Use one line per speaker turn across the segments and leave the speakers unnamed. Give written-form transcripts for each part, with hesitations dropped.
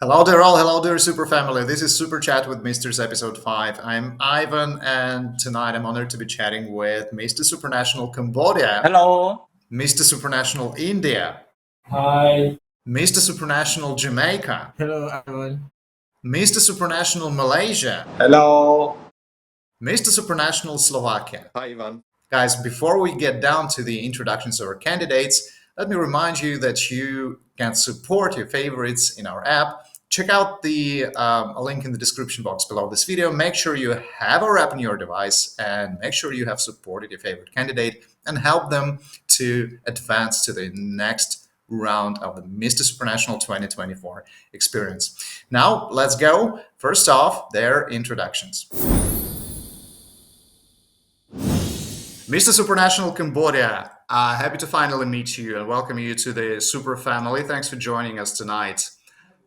Hello there, all. Hello there, Super Family. This is Super Chat with Misters Episode 5. I'm Ivan, and tonight I'm honored to be chatting with Mr. Supranational Cambodia,
Hello.
Mr. Supranational India,
Hi.
Mr. Supranational Jamaica,
Hello, everyone.
Mr. Supranational Malaysia,
Hello.
Mr. Supranational Slovakia.
Hi, Ivan.
Guys, before we get down to the introductions of our candidates, let me remind you that you can support your favorites in our app. Check out the link in the description box below this video. Make sure you have our app on your device and make sure you have supported your favorite candidate and help them to advance to the next round of the Mr. Supranational 2024 experience. Now, let's go. First off, their introductions. Mr. Supranational Cambodia, happy to finally meet you and welcome you to the Super family. Thanks for joining us tonight.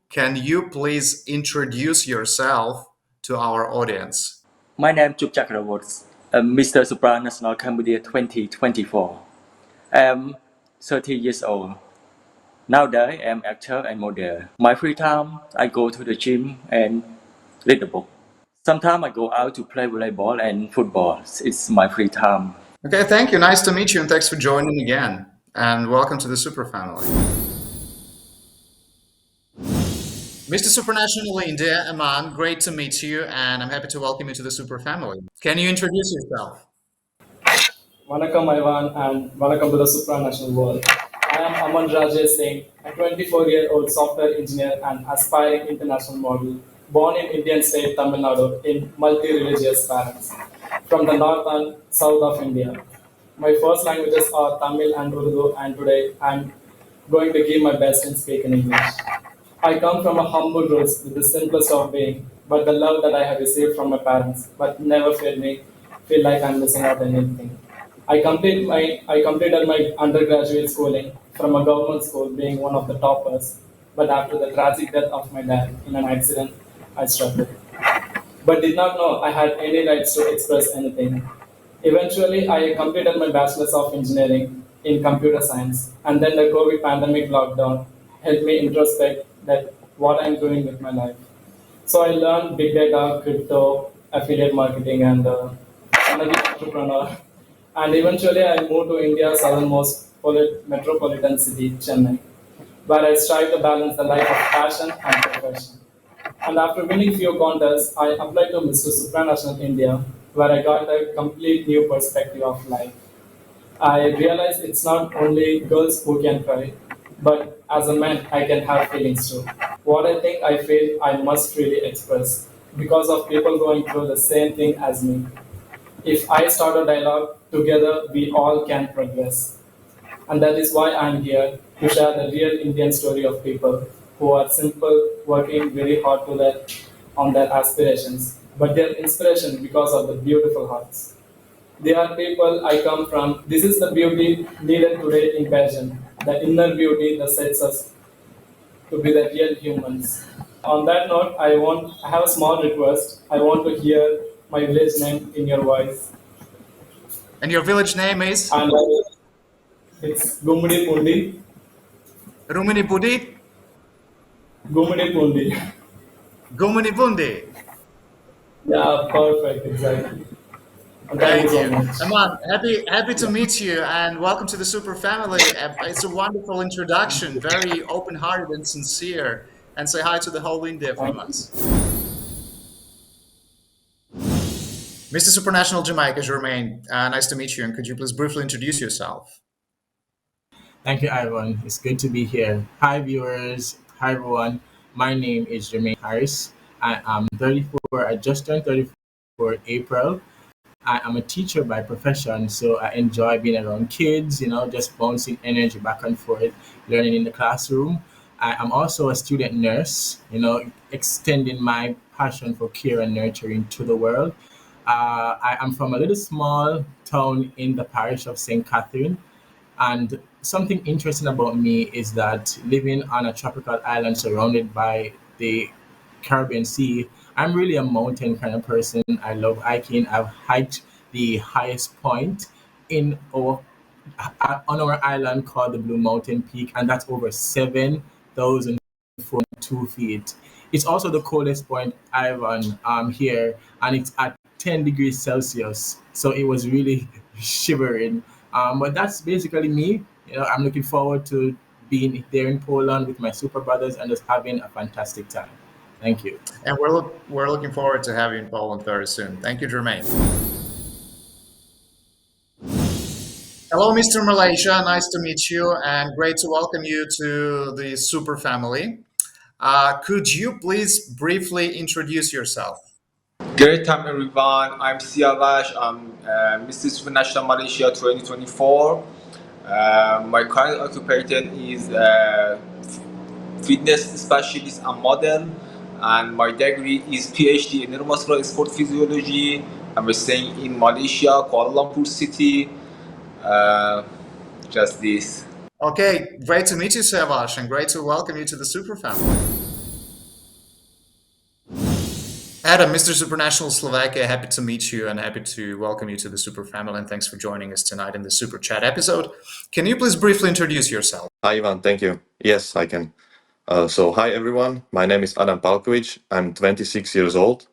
Can you please introduce yourself to our audience?
My name is Chuk Chakravorts. I'm Mr. Supranational Cambodia 2024. I'm 30 years old. Nowadays, I'm actor and model. My free time, I go to the gym and read a book. Sometimes I go out to play volleyball and football. It's my free time.
Okay, thank you. Nice to meet you and thanks for joining again. And welcome to the Super family. Mr. Supranational India, Aman, great to meet you and I'm happy to welcome you to the Super family. Can you introduce yourself?
Vanakkam, Ivan, and welcome to the supranational world. I am Aman Rajesh Singh, a 24-year-old software engineer and aspiring international model, born in Indian state Tamil Nadu in multi-religious parents from the north and south of India. My first languages are Tamil and Urdu, and today I'm going to give my best in speaking English. I come from a humble roots with the simplest of being, but the love that I have received from my parents, but never feel me feel like I'm missing out on anything. I completed my undergraduate schooling from a government school, being one of the toppers. But after the tragic death of my dad in an accident, I struggled. But did not know I had any rights to express anything. Eventually, I completed my Bachelor's of Engineering in Computer Science, and then the COVID pandemic lockdown helped me introspect that what I'm doing with my life. So I learned big data, crypto, affiliate marketing, and I'm an entrepreneur. And eventually, I moved to India's southernmost metropolitan city, Chennai, where I strive to balance the life of passion and profession. And after winning few contests, I applied to Mr. Supranational India, where I got a complete new perspective of life. I realized it's not only girls who can cry, but as a man, I can have feelings too. What I think I feel, I must really express because of people going through the same thing as me. If I start a dialogue, together we all can progress. And that is why I'm here to share the real Indian story of people who are simple, working very hard on their aspirations, but their inspiration because of the beautiful hearts. They are people I come from. This is the beauty needed today in passion, the inner beauty that sets us to be the real humans. On that note, I have a small request. I want to hear my village name in your voice.
And your village name is?
And it's Gumudi Pundi.
Rumini Pudi?
Gumudi Pundi.
Gumini Bundi.
Yeah, perfect, exactly. And
Thank
so
you.
much.
Aman, happy to meet you and welcome to the Super family. It's a wonderful introduction, very open-hearted and sincere. And say hi to the whole India from us. Mr. Supranational Jamaica, Jermaine, nice to meet you. And could you please briefly introduce yourself?
Thank you, Ivan. It's good to be here. Hi, viewers. Hi, everyone. My name is Jermaine Harris. I am 34. I just turned 34 in April. I am a teacher by profession, so I enjoy being around kids, just bouncing energy back and forth, learning in the classroom. I am also a student nurse, extending my passion for care and nurturing to the world. I am from a little small town in the parish of St. Catherine. And something interesting about me is that living on a tropical island surrounded by the Caribbean Sea, I'm really a mountain kind of person. I love hiking. I've hiked the highest point in our on our island called the Blue Mountain Peak, and that's over 7,000 2 feet. It's also the coldest point, Ivan, here, and it's at 10 degrees Celsius. So it was really shivering. But that's basically me. I'm looking forward to being there in Poland with my super brothers and just having a fantastic time. Thank you.
And we're looking forward to having you in Poland very soon. Thank you, Jermaine. Hello, Mr. Malaysia. Nice to meet you and great to welcome you to the Super family. Could you please briefly introduce yourself?
Great time, everyone. I'm Siavash. I'm Mr. Supranational Malaysia 2024. My current occupation is fitness specialist and model, and my degree is PhD in neuromuscular sport physiology. I'm staying in Malaysia, Kuala Lumpur City. Uh, just this.
Okay, great to meet you, Sevash, and great to welcome you to the Super family. Adam, Mr. Supranational Slovakia, happy to meet you and happy to welcome you to the Super family, and thanks for joining us tonight in the Super Chat episode. Can you please briefly introduce yourself?
Hi, Ivan. Thank you. Yes, I can. Hi, everyone. My name is Adam Palkovic. I'm 26 years old.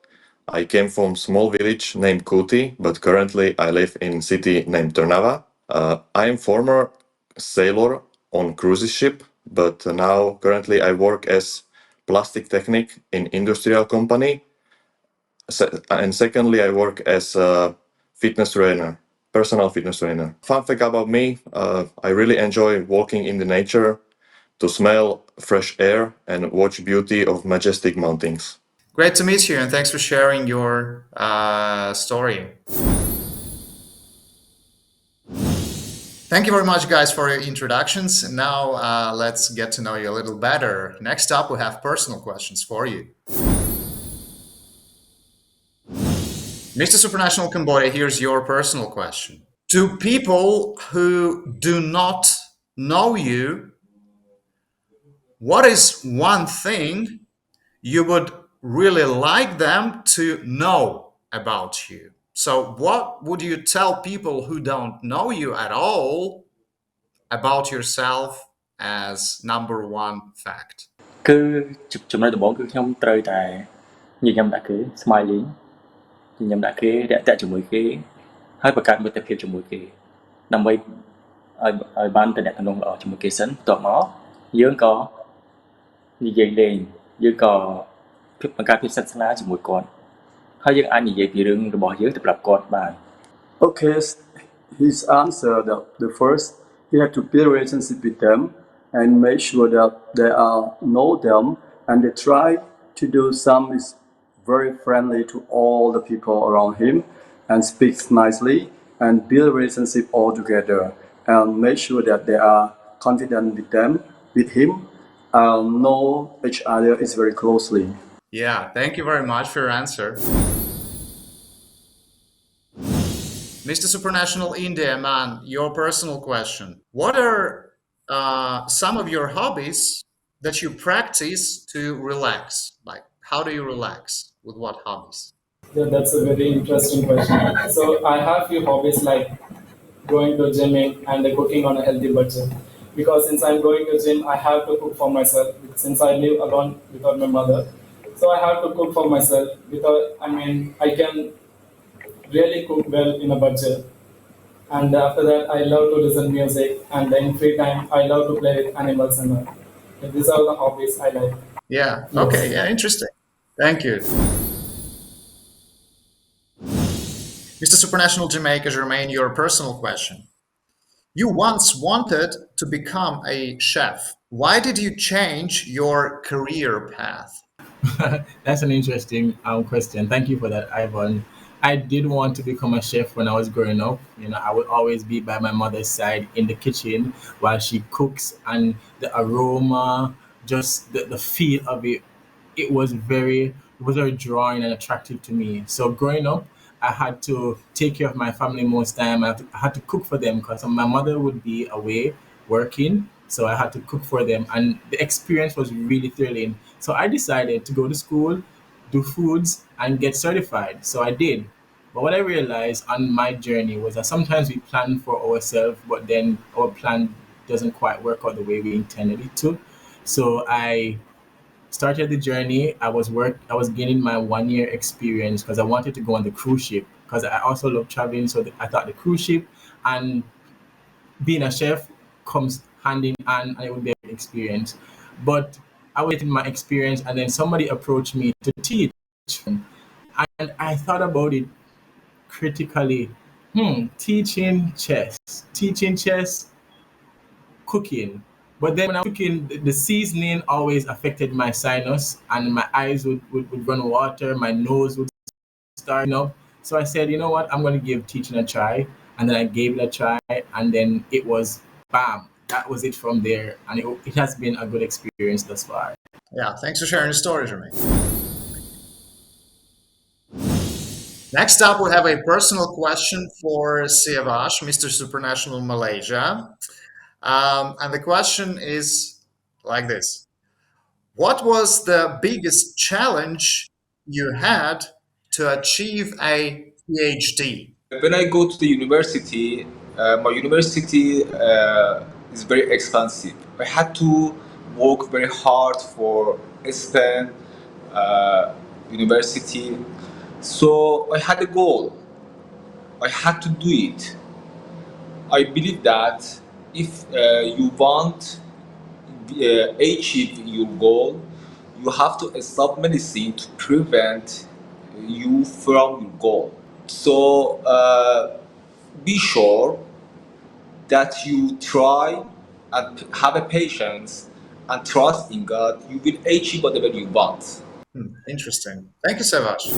I came from small village named Kuti, but currently I live in city named Trnava. I am former sailor on cruise ship, but now currently I work as plastic technique in industrial company. And secondly, I work as a fitness trainer, personal fitness trainer. Fun fact about me, I really enjoy walking in the nature, to smell fresh air and watch beauty of majestic mountains.
Great to meet you, and thanks for sharing your story. Thank you very much, guys, for your introductions. Now let's get to know you a little better. Next up, we have personal questions for you. Mr. Supranational Cambodia, here's your personal question. To people who do not know you, what is one thing you would really like them to know about you? So what would you tell people who don't know you at all about yourself as number one fact?
គឺចំណុចដំបូងគឺខ្ញុំត្រូវតែញញឹមដាក់គេ smiling ញញឹមដាក់គេរាក់ទាក់ជាមួយគេហើយបង្កើតមិត្តភាពជាមួយគេដើម្បីឲ្យបានតំណែងល្អជាមួយគេសិនបន្ទាប់មកយើងក៏និយាយលេងយើងក៏បង្កើតភាពស្និទ្ធស្នាលជាមួយគាត់ហើយយើងអាចនិយាយពីរឿងរបស់យើងទៅប្រាប់គាត់បាន
Okay, his answer, the first, you have to build a relationship with them and make sure that they know them and they try to do some is very friendly to all the people around him and speaks nicely and build a relationship all together and make sure that they are confident with them, with him, know each other is very closely.
Yeah, thank you very much for your answer. Mr. Supranational India, man, your personal question. What are some of your hobbies that you practice to relax? Like, how do you relax? With what hobbies?
Yeah, that's a very interesting question. So I have few hobbies like going to gymming and cooking on a healthy budget. Because since I'm going to gym, I have to cook for myself. Since I live alone without my mother, so I have to cook for myself. I can really cook well in a budget. And after that, I love to listen music. And in free time, I love to play with animals and all. These are the hobbies I like.
Yeah. Okay. Yeah. Interesting. Thank you. Mr. Supranational Jamaica, Jermaine, your personal question. You once wanted to become a chef. Why did you change your career path?
That's an interesting question. Thank you for that, Ivan. I did want to become a chef when I was growing up. I would always be by my mother's side in the kitchen while she cooks, and the aroma, just the feel of it, it was very drawing and attractive to me. So growing up, I had to take care of my family most time. I had to cook for them because my mother would be away working. So I had to cook for them, and the experience was really thrilling. So I decided to go to school, do foods, and get certified. So I did. But what I realized on my journey was that sometimes we plan for ourselves, but then our plan doesn't quite work out the way we intended it to. So I started the journey. I was gaining my 1 year experience because I wanted to go on the cruise ship because I also love traveling. So I thought the cruise ship and being a chef comes hand in hand, and it would be an experience. But I was getting my experience, and then somebody approached me to teach, and I thought about it critically. Teaching chess, cooking. But then when I'm cooking, the seasoning always affected my sinus, and my eyes would run water, my nose would start, So I said, you know what, I'm going to give teaching a try. And then I gave it a try, and then it was bam. That was it from there. And it has been a good experience thus far.
Yeah, thanks for sharing the story, Jermaine. Next up, we have a personal question for Siavash, Mr. Supranational Malaysia. And the question is like this. What was the biggest challenge you had to achieve a PhD?
When I go to the university, my university is very expensive. I had to work very hard for spend university. So I had a goal. I had to do it. I believe that if you want achieve your goal, you have to stop medicine to prevent you from your goal. So be sure that you try and have a patience and trust in God. You will achieve whatever you want.
Interesting. Thank you, Siavash.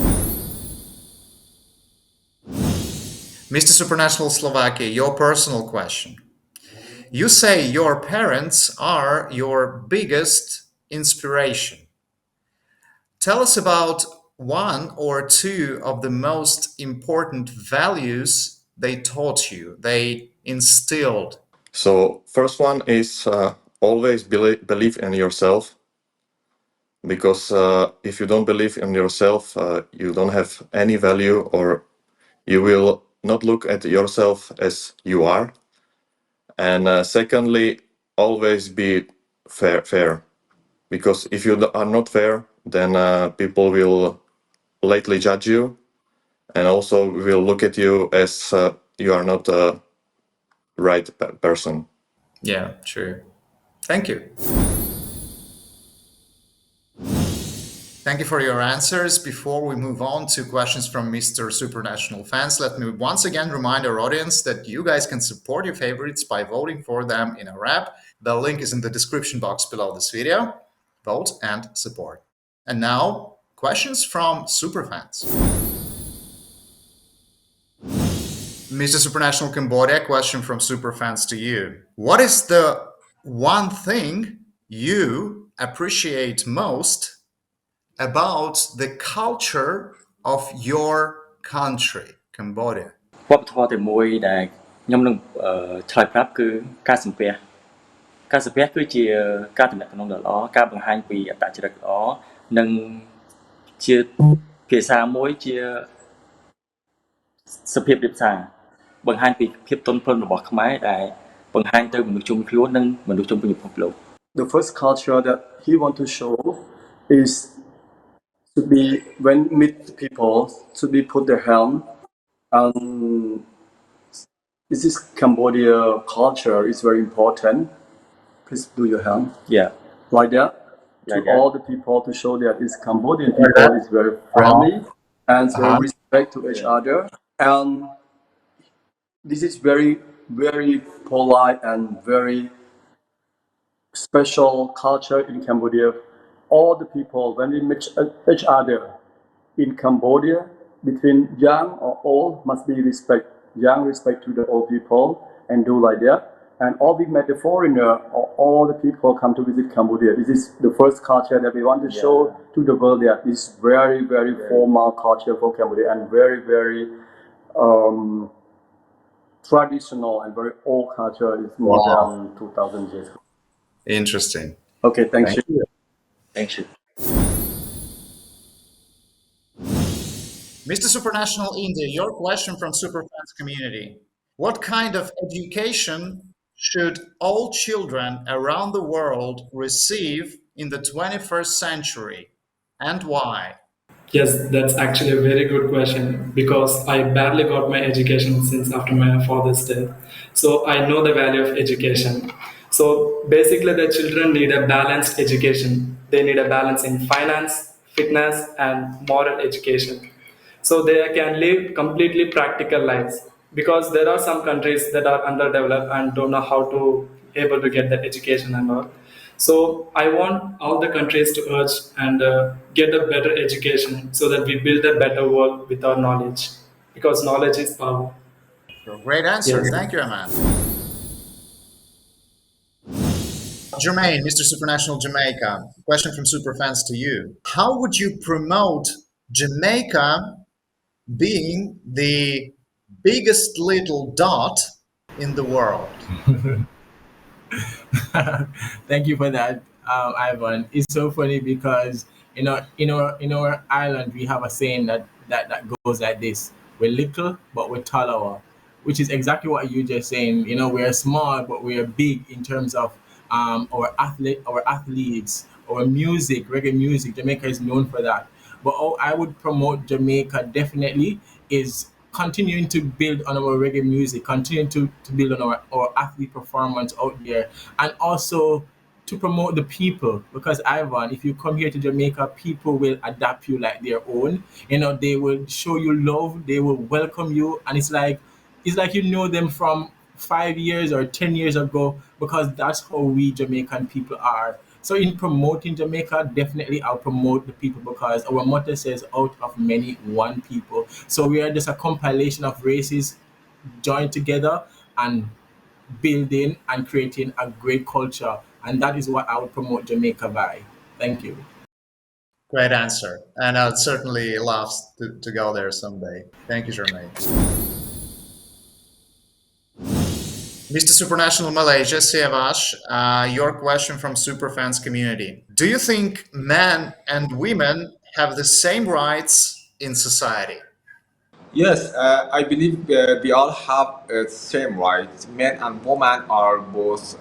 Mr. Supranational Slovakia, your personal question. You say your parents are your biggest inspiration. Tell us about one or two of the most important values they taught you, they instilled.
So first one is always believe in yourself, because if you don't believe in yourself, you don't have any value, or you will not look at yourself as you are. And secondly, always be fair, because if you are not fair, then people will lightly judge you, and also will look at you as you are not a right person.
Yeah, true. Thank you. Thank you for your answers. Before we move on to questions from Mr. Supranational fans, let me once again remind our audience that you guys can support your favorites by voting for them in our app. The link is in the description box below this video. Vote and support. And now, questions from superfans. Mr. Supranational Cambodia, question from superfans to you. What is the one thing you appreciate most about the culture of your country, Cambodia?
វប្បធម៌ទីមួយដែលខ្ញុំនឹងឆ្លើយប្រាប់គឺការសំពះគឺជាការទំនាក់ទំនងដ៏ល្អការបង្ហាញពីអត្តចរិតល្អនិងជាភាសាមួយជាសភាពរៀបសារបង្ហាញពីភាពទន់ភ្លន់របស់ខ្មែរដែលបង្ហាញទៅមនុស្សជុំខ្លួននិងមនុស្សជុំវិញពិភពលោក
The first culture that he want to show is to be when meet people to be put their hand. This is Cambodia culture is very important. Please do your hand.
Yeah.
Like that. To all the people to show that is Cambodian people is very friendly and they respect to each other. And this is very, very polite and very special culture in Cambodia. All the people, when we meet each other in Cambodia, between young or old, must be respect. Young respect to the old people and do like that. And all we met the foreigner or all the people come to visit Cambodia. This is the first culture that we want to show to the world that this very, very formal culture for Cambodia and very, very traditional and very old culture. It's more than 2,000 years.
Interesting.
Okay, thank you.
Thank you.
Mr. Supranational India, your question from Superfans community. What kind of education should all children around the world receive in the 21st century, and why?
Yes, that's actually a very good question because I barely got my education since after my father's death. So I know the value of education. So basically, the children need a balanced education. They need a balance in finance, fitness, and moral education. So they can live completely practical lives because there are some countries that are underdeveloped and don't know how to able to get that education and all. So I want all the countries to urge and get a better education so that we build a better world with our knowledge because knowledge is power.
So great answer.
Yes.
Thank you, Aman. Jermaine, Mr. Supranational Jamaica, question from Superfans to you. How would you promote Jamaica being the biggest little dot in the world?
Thank you for that, Ivan. It's so funny because in our island we have a saying that goes like this: "We're little, but we're taller," which is exactly what you just saying. We're small, but we're big in terms of our athletes, our music, reggae music. Jamaica is known for that. But I would promote Jamaica definitely is continuing to build on our reggae music, continuing to build on our athlete performance out there, and also to promote the people. Because Ivan, if you come here to Jamaica, people will adapt you like their own. They will show you love, they will welcome you, and it's like you know them from 5 years or 10 years ago because that's how we Jamaican people are. So in promoting Jamaica, definitely I'll promote the people because our motto says out of many one people. So we are just a compilation of races joined together and building and creating a great culture. And that is what I would promote Jamaica by. Thank you.
Great answer. And I'd certainly love to go there someday. Thank you, Jermaine. Mr. Supranational Malaysia, Siavash, your question from Superfans community. Do you think men and women have the same rights in society?
Yes, I believe we all have same rights. Men and women are both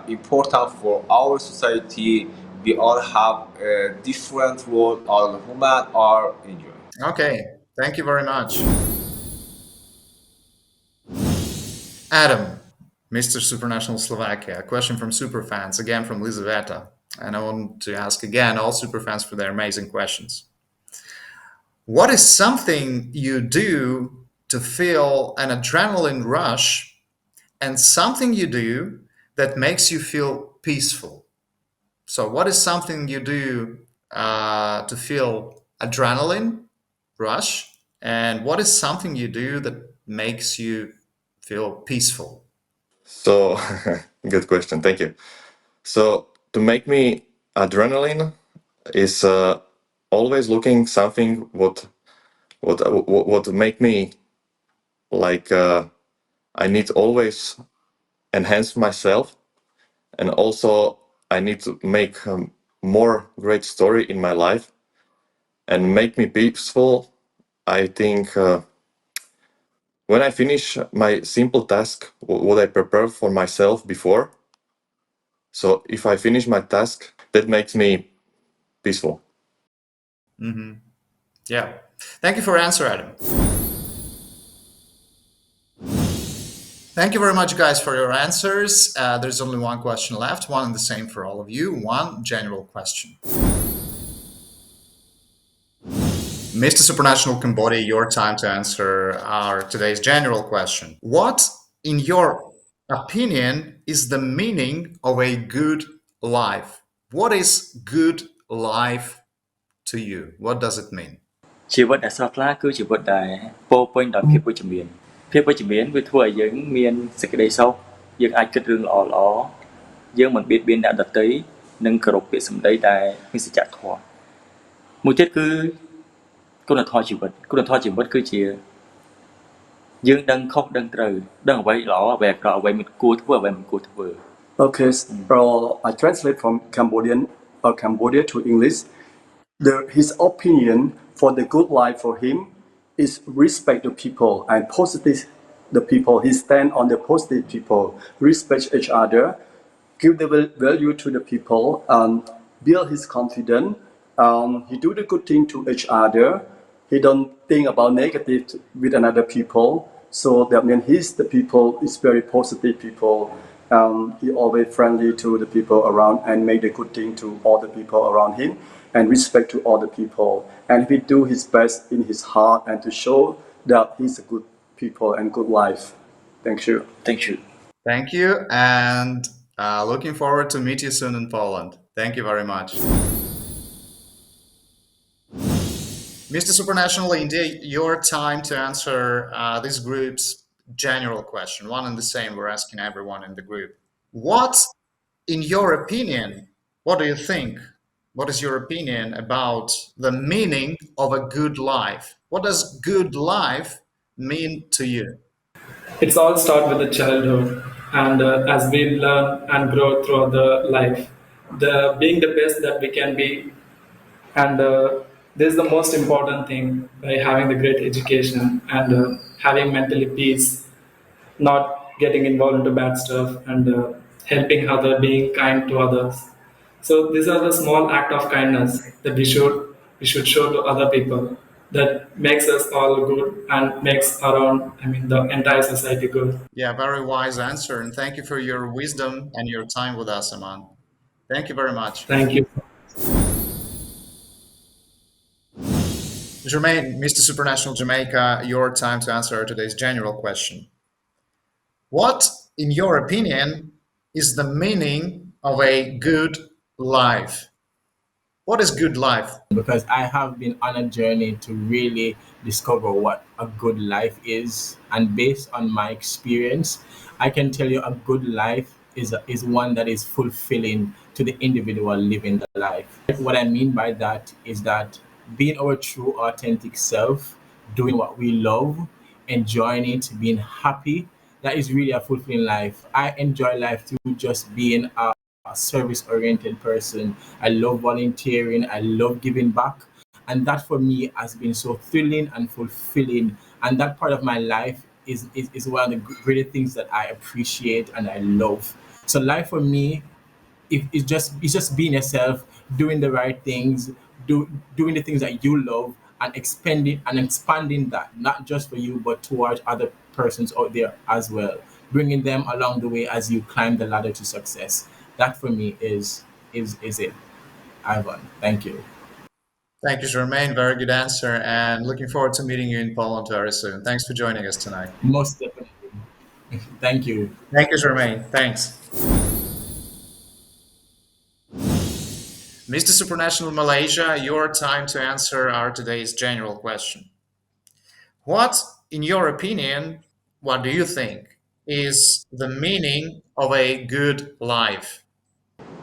important for our society. We all have a different role. All women are enjoy.
Okay, thank you very much. Adam, Mr. Supranational Slovakia, a question from Superfans, again from Lizaveta. And I want to ask again all Superfans for their amazing questions. What is something you do to feel an adrenaline rush and something you do that makes you feel peaceful? So, what is something you do to feel adrenaline rush, and what is something you do that makes you feel peaceful?
So, good question. Thank you. So, to make me adrenaline is always looking something what make me like I need to always enhance myself, and also I need to make more great story in my life and make me peaceful. I think when I finish my simple task, what I prepared for myself before. So if I finish my task, that makes me peaceful.
Mm-hmm. Yeah. Thank you for answer, Adam. Thank you very much, guys, for your answers. There's only one question left, one and the same for all of you, one general question. Mr. Supranational Cambodia, your time to answer our today's general question. What, in your opinion, is the meaning of a good life? What is good life to you? What does it mean?
ជីវិតដែលស្រស់ថ្លាគឺជីវិតដែលពោរពេញដោយភាពវិជ្ជមានភាពវិជ្ជមានវាធ្វើឲ្យយើងមានសេចក្តីសុខយើងអាចគិតរឿងល្អៗយើងមិនបៀតបៀនអ្នកដទៃនិងគោរពពាក្យសម្ដីដែលមានសច្ចធម៌មួយទៀតគឺគុណធម៌ជីវិតគុណធម៌ជីវិតគឺជាយើងដឹងខុសដឹងត្រូវដឹងអ្វីល្អអ្វីអាក្រក់អ្វីមិនគួរធ្វើអ្វីមិនគួរធ្វើ
Okay, so I translate from Cambodia to English. His opinion for the good life for him is respect the people and positive the people. He stand on the positive people, respect each other, give the value to the people, and build his confidence. He do the good thing to each other. He don't think about negative with another people. So that means he's the people is very positive people. He always friendly to the people around and make the good thing to all the people around him and respect to all the people. And he do his best in his heart and to show that he's a good people and good life. Thank you.
Thank you.
Thank you, and looking forward to meet you soon in Poland. Thank you very much. Mr. Supranational India, your time to answer this group's general question, one and the same we're asking everyone in the group. What, in your opinion, what do you think? What is your opinion about the meaning of a good life? What does good life mean to you?
It's all start with the childhood, and as we learn and grow throughout the life, the being the best that we can be, and this is the most important thing by having the great education and having mentally peace, not getting involved into bad stuff, and helping other, being kind to others. So these are the small act of kindness that we should show to other people that makes us all good and makes around, I mean, the entire society good.
Yeah, very wise answer, and thank you for your wisdom and your time with us, Aman. Thank you very much.
Thank you.
Jermaine, Mr. Supranational Jamaica, your time to answer today's general question. What, in your opinion, is the meaning of a good life? What is good life?
Because I have been on a journey to really discover what a good life is. And based on my experience, I can tell you a good life is one that is fulfilling to the individual living the life. What I mean by that is that being our true, authentic self, doing what we love, enjoying it, being happy, that is really a fulfilling life. I enjoy life through just being a service oriented person. I love volunteering, I love giving back. And that for me has been so thrilling and fulfilling. And that part of my life is one of the greatest things that I appreciate and I love. So life for me it's just being yourself, doing the right things, doing the things that you love, and expanding that not just for you but towards other persons out there as well, bringing them along the way as you climb the ladder to success. That for me is it, Ivan. Thank you.
Thank you, Jermaine. Very good answer, and looking forward to meeting you in Poland very soon. Thanks for joining us tonight.
Most definitely. Thank you.
Thank you, Jermaine. Thanks. Mr. Supranational Malaysia, your time to answer our today's general question. What, in your opinion, what do you think is the meaning of a good life?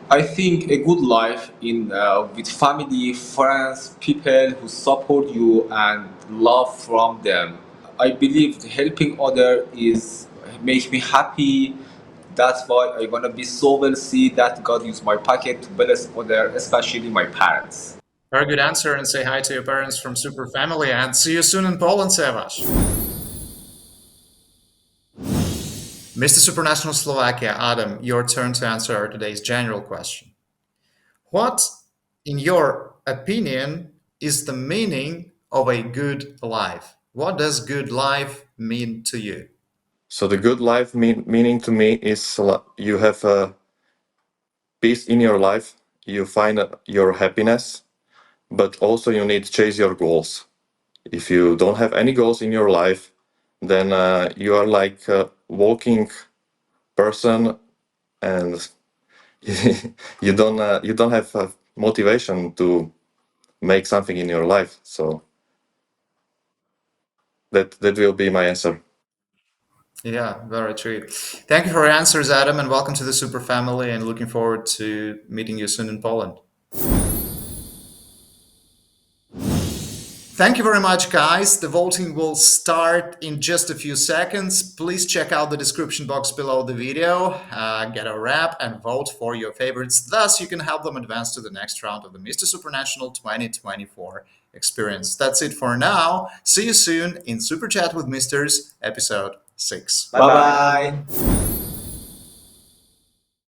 I think a good life in with family, friends, people who support you and love from them. I believe helping other is make me happy. That's why I wanna be so wealthy that God use my pocket to bless other, especially my parents.
Very good answer, and say hi to your parents from Super Family, and see you soon in Poland, Sevash. Mr. Supranational Slovakia, Adam, your turn to answer today's general question. What, in your opinion, is the meaning of a good life? What does good life mean to you?
So the good life meaning to me is you have a peace in your life, you find your happiness, but also you need to chase your goals. If you don't have any goals in your life, then you are like a walking person, and you don't have motivation to make something in your life. So that will be my answer.
Yeah, very true. Thank you for your answers, Adam, and welcome to the Super Family, and looking forward to meeting you soon in Poland. Thank you very much, guys. The voting will start in just a few seconds. Please check out the description box below the video, get a rap, and vote for your favorites. Thus, you can help them advance to the next round of the Mr. Supranational 2024 experience. That's it for now. See you soon in Super Chat with Misters, episode 6.
Bye bye.